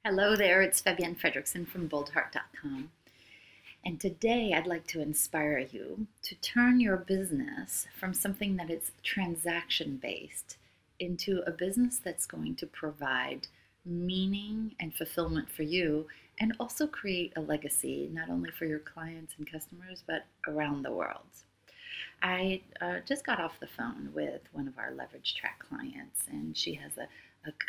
Hello there, it's Fabienne Fredrickson from boldheart.com. And today I'd like to inspire you to turn your business from something that is transaction based into a business that's going to provide meaning and fulfillment for you and also create a legacy not only for your clients and customers but around the world. I just got off the phone with one of our leverage track clients, and she has a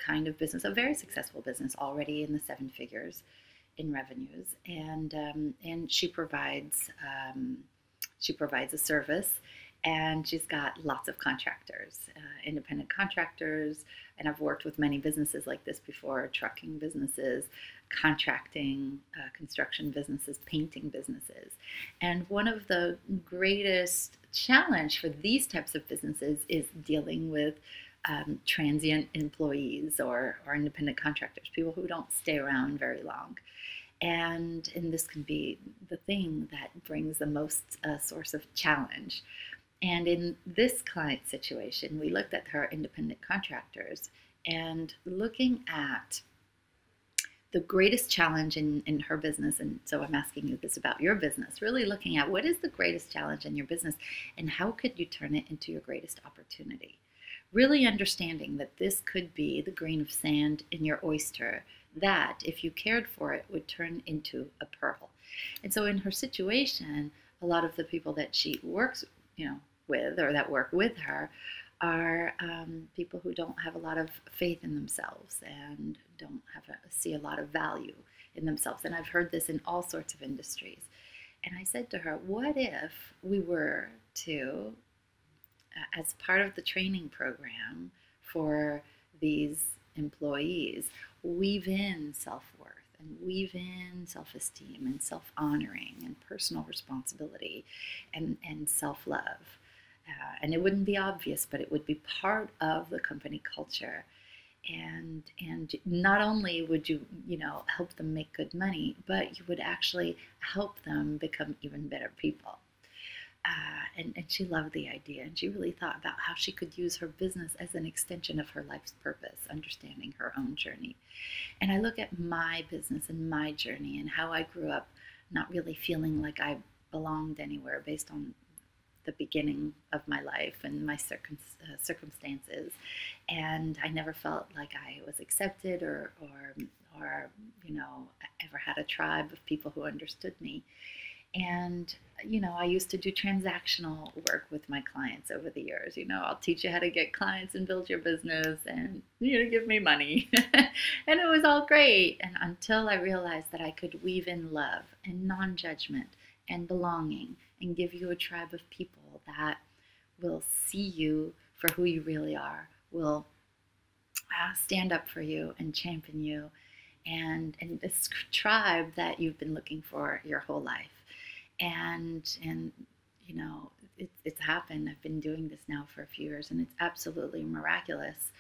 kind of business, a very successful business already in the seven figures in revenues, and she provides a service, and she's got lots of contractors, independent contractors, and I've worked with many businesses like this before: trucking businesses, contracting, construction businesses, painting businesses. And one of the greatest challenge for these types of businesses is dealing with transient employees or independent contractors, people who don't stay around very long. And this can be the thing that brings the most source of challenge. And in this client situation, we looked at her independent contractors and looking at the greatest challenge in her business. And so I'm asking you this about your business, really looking at what is the greatest challenge in your business and how could you turn it into your greatest opportunity? Really understanding that this could be the grain of sand in your oyster that, if you cared for it, would turn into a pearl. And so in her situation, a lot of the people that she works, with or that work with her are people who don't have a lot of faith in themselves and don't see a lot of value in themselves. And I've heard this in all sorts of industries. And I said to her, what if we were to, as part of the training program for these employees, weave in self-worth and weave in self-esteem and self-honoring and personal responsibility and self-love. And it wouldn't be obvious, but it would be part of the company culture. And not only would you, help them make good money, but you would actually help them become even better people. And she loved the idea, and she really thought about how she could use her business as an extension of her life's purpose, understanding her own journey. And I look at my business and my journey and how I grew up not really feeling like I belonged anywhere based on the beginning of my life and my circumstances, and I never felt like I was accepted or ever had a tribe of people who understood me. And I used to do transactional work with my clients over the years. I'll teach you how to get clients and build your business, and give me money. And it was all great, and until I realized that I could weave in love and non-judgment and belonging and give you a tribe of people that will see you for who you really are, will stand up for you and champion you, and this tribe that you've been looking for your whole life. And it's happened. I've been doing this now for a few years, and it's absolutely miraculous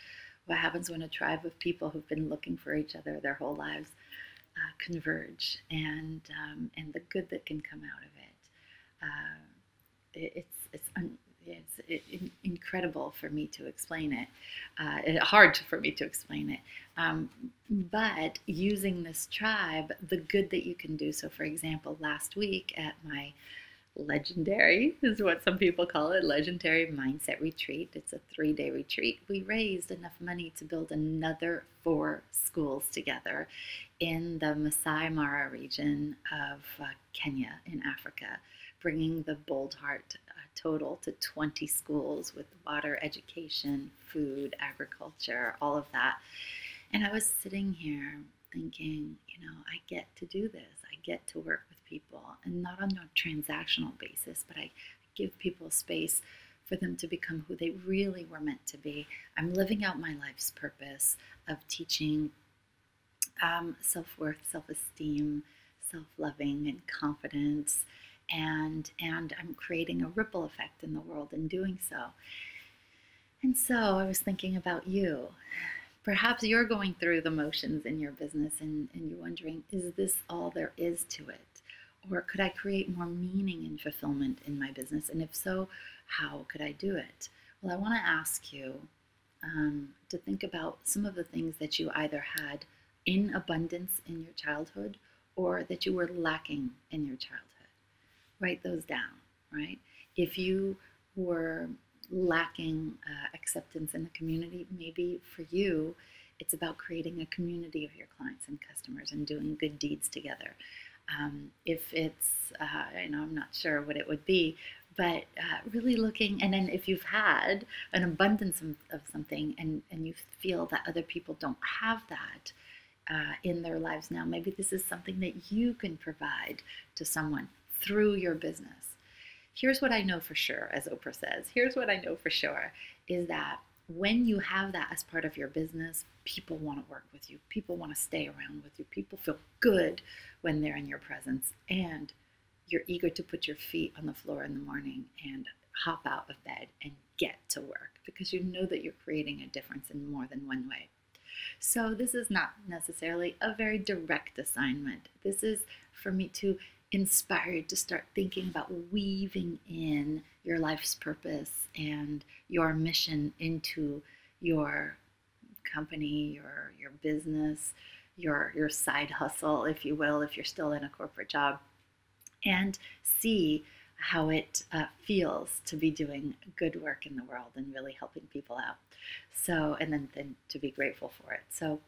what happens when a tribe of people who've been looking for each other their whole lives converge, and the good that can come out of it. It's incredible for me to explain it. Hard for me to explain it. But using this tribe, the good that you can do. So, for example, last week at my legendary, is what some people call it, legendary mindset retreat. It's a 3-day retreat. We raised enough money to build another 4 schools together in the Masai Mara region of Kenya in Africa, bringing the Bold Heart total to 20 schools with water, education, food, agriculture, all of that. And I was sitting here thinking, I get to do this. I get to work with people, and not on a transactional basis, but I give people space for them to become who they really were meant to be. I'm living out my life's purpose of teaching self-worth, self-esteem, self-loving, and confidence, and I'm creating a ripple effect in the world in doing so. And so I was thinking about you. Perhaps you're going through the motions in your business, and you're wondering, is this all there is to it? Or could I create more meaning and fulfillment in my business? And if so, how could I do it? Well, I want to ask you to think about some of the things that you either had in abundance in your childhood or that you were lacking in your childhood. Write those down, right? If you were lacking acceptance in the community, maybe for you, it's about creating a community of your clients and customers and doing good deeds together. If it's, I'm not sure what it would be, but really looking, and then if you've had an abundance of something and you feel that other people don't have that in their lives now, maybe this is something that you can provide to someone through your business. Here's what I know for sure, as Oprah says, here's what I know for sure is that when you have that as part of your business, people want to work with you. People want to stay around with you. People feel good when they're in your presence. And you're eager to put your feet on the floor in the morning and hop out of bed and get to work because you know that you're creating a difference in more than one way. So this is not necessarily a very direct assignment. This is for me to inspire you to start thinking about weaving in your life's purpose and your mission into your company, your business, your side hustle, if you will, if you're still in a corporate job, and see how it feels to be doing good work in the world and really helping people out. So, and then to be grateful for it. So,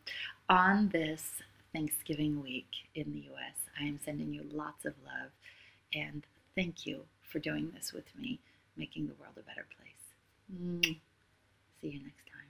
on this Thanksgiving week in the US, I am sending you lots of love and thank you for doing this with me, making the world a better place. See you next time.